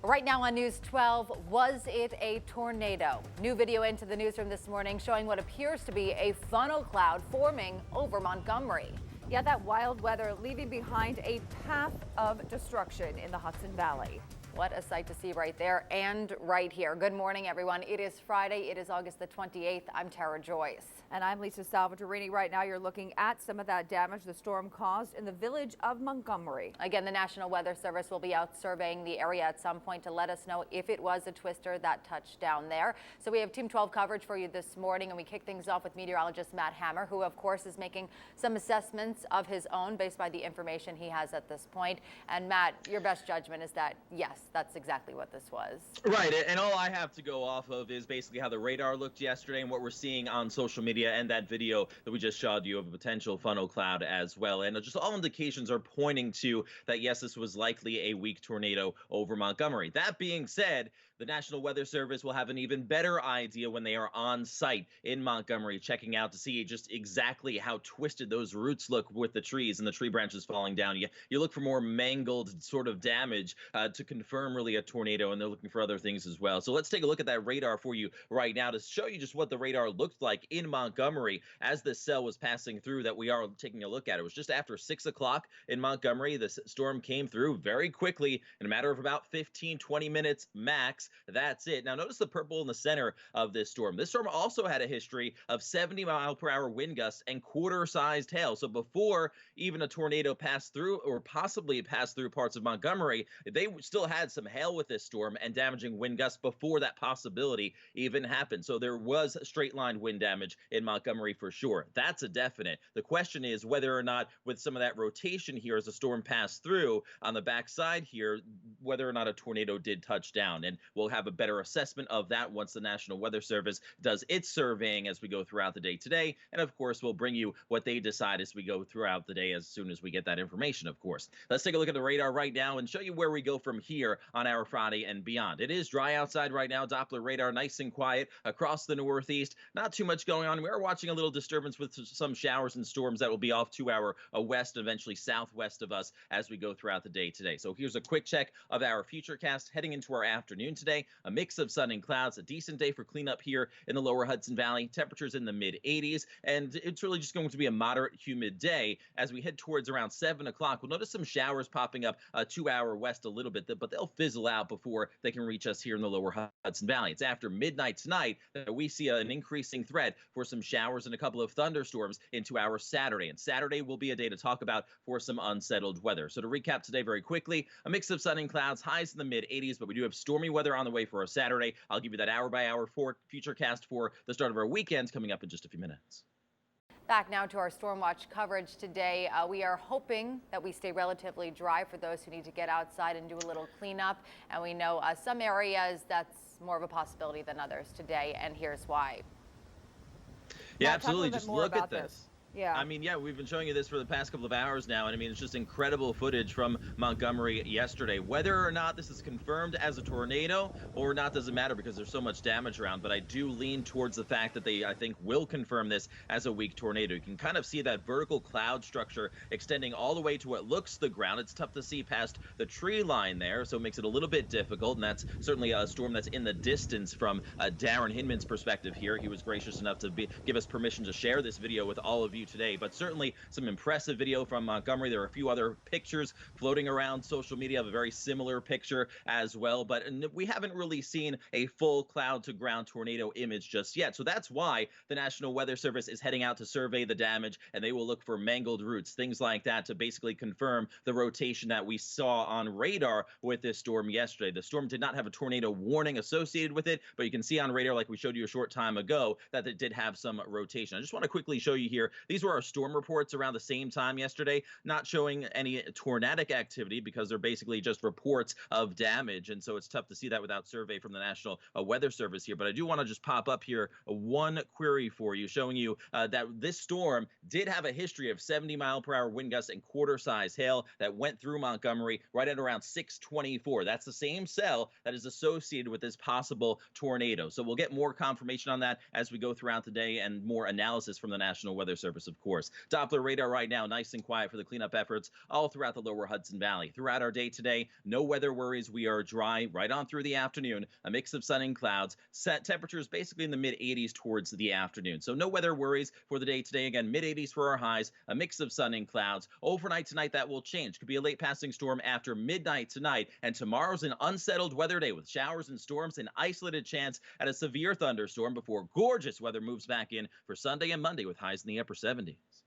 Right now on News 12, was it a tornado? New video into the newsroom this morning showing what appears to be a funnel cloud forming over Montgomery. Yeah, that wild weather leaving behind a path of destruction in the Hudson Valley. What a sight to see right there and right here. Good morning, everyone. It is Friday. It is August the 28th. I'm Tara Joyce. And I'm Lisa Salvatorini. Right now, you're looking at some of that damage the storm caused in the village of Montgomery. Again, the National Weather Service will be out surveying the area at some point to let us know if it was a twister that touched down there. So we have Team 12 coverage for you this morning, and we kick things off with meteorologist Matt Hammer, who, of course, is making some assessments of his own based by the information he has at this point. And Matt, your best judgment is that, yes, that's exactly what this was. Right, and all I have to go off of is basically how the radar looked yesterday and what we're seeing on social media and that video that we just showed you of a potential funnel cloud as well. And just all indications are pointing to that, yes, this was likely a weak tornado over Montgomery. That being said, the National Weather Service will have an even better idea when they are on site in Montgomery, checking out to see just exactly how twisted those roots look with the trees and the tree branches falling down. You look for more mangled sort of damage to confirm really a tornado, and they're looking for other things as well. So let's take a look at that radar for you right now to show you just what the radar looked like in Montgomery as the cell was passing through that we are taking a look at. It was just after 6 o'clock in Montgomery. The storm came through very quickly in a matter of about 15-20 minutes max. That's it. Now notice the purple in the center of this storm. This storm also had a history of 70-mile-per-hour wind gusts and quarter-sized hail. So before even a tornado passed through or possibly passed through parts of Montgomery, they still had some hail with this storm and damaging wind gusts before that possibility even happened. So there was straight-line wind damage in Montgomery for sure. That's a definite. The question is whether or not with some of that rotation here as the storm passed through on the backside here, whether or not a tornado did touch down. And we'll have a better assessment of that once the National Weather Service does its surveying as we go throughout the day today. And of course, we'll bring you what they decide as we go throughout the day as soon as we get that information, of course. Let's take a look at the radar right now and show you where we go from here on our Friday and beyond. It is dry outside right now. Doppler radar nice and quiet across the Northeast. Not too much going on. We are watching a little disturbance with some showers and storms that will be off to our west, eventually southwest of us as we go throughout the day today. So here's a quick check of our futurecast heading into our afternoon today. A mix of sun and clouds, a decent day for cleanup here in the lower Hudson Valley. Temperatures in the mid-80s, and it's really just going to be a moderate humid day as we head towards around 7 o'clock. We'll notice some showers popping up to our west a little bit, but they'll fizzle out before they can reach us here in the lower Hudson Valley. It's after midnight tonight that we see an increasing threat for some showers and a couple of thunderstorms into our Saturday. And Saturday will be a day to talk about for some unsettled weather. So to recap today very quickly, a mix of sun and clouds, highs in the mid-80s, but we do have stormy weather on the way for a Saturday. I'll give you that hour-by-hour futurecast for the start of our weekends coming up in just a few minutes. Back now to our storm watch coverage today. We are hoping that we stay relatively dry for those who need to get outside and do a little cleanup. And we know some areas that's more of a possibility than others today, and here's why. Yeah, absolutely. Just look at this. Yeah. I mean, yeah, we've been showing you this for the past couple of hours now, and I mean, it's just incredible footage from Montgomery yesterday. Whether or not this is confirmed as a tornado or not doesn't matter because there's so much damage around, but I do lean towards the fact that they, I think, will confirm this as a weak tornado. You can kind of see that vertical cloud structure extending all the way to what looks the ground. It's tough to see past the tree line there, so it makes it a little bit difficult, and that's certainly a storm that's in the distance from Darren Hinman's perspective here. He was gracious enough to give us permission to share this video with all of you today, but certainly some impressive video from Montgomery. There are a few other pictures floating around social media of a very similar picture as well, but we haven't really seen a full cloud to ground tornado image just yet. So that's why the National Weather Service is heading out to survey the damage, and they will look for mangled roots, things like that, to basically confirm the rotation that we saw on radar with this storm yesterday. The storm did not have a tornado warning associated with it, but you can see on radar, like we showed you a short time ago, that it did have some rotation. I just want to quickly show you here. These were our storm reports around the same time yesterday, not showing any tornadic activity because they're basically just reports of damage. And so it's tough to see that without survey from the National Weather Service here. But I do want to just pop up here one query for you showing you that this storm did have a history of 70-mile-per-hour wind gusts and quarter-size hail that went through Montgomery right at around 6:24. That's the same cell that is associated with this possible tornado. So we'll get more confirmation on that as we go throughout the day and more analysis from the National Weather Service service, of course. Doppler radar right now, nice and quiet for the cleanup efforts all throughout the lower Hudson Valley. Throughout our day today, no weather worries. We are dry right on through the afternoon, a mix of sun and clouds. Set temperatures basically in the mid-80s towards the afternoon. So no weather worries for the day today. Again, mid-80s for our highs, a mix of sun and clouds. Overnight tonight, that will change. Could be a late passing storm after midnight tonight. And tomorrow's an unsettled weather day with showers and storms, an isolated chance at a severe thunderstorm before gorgeous weather moves back in for Sunday and Monday with highs in the upper 70s.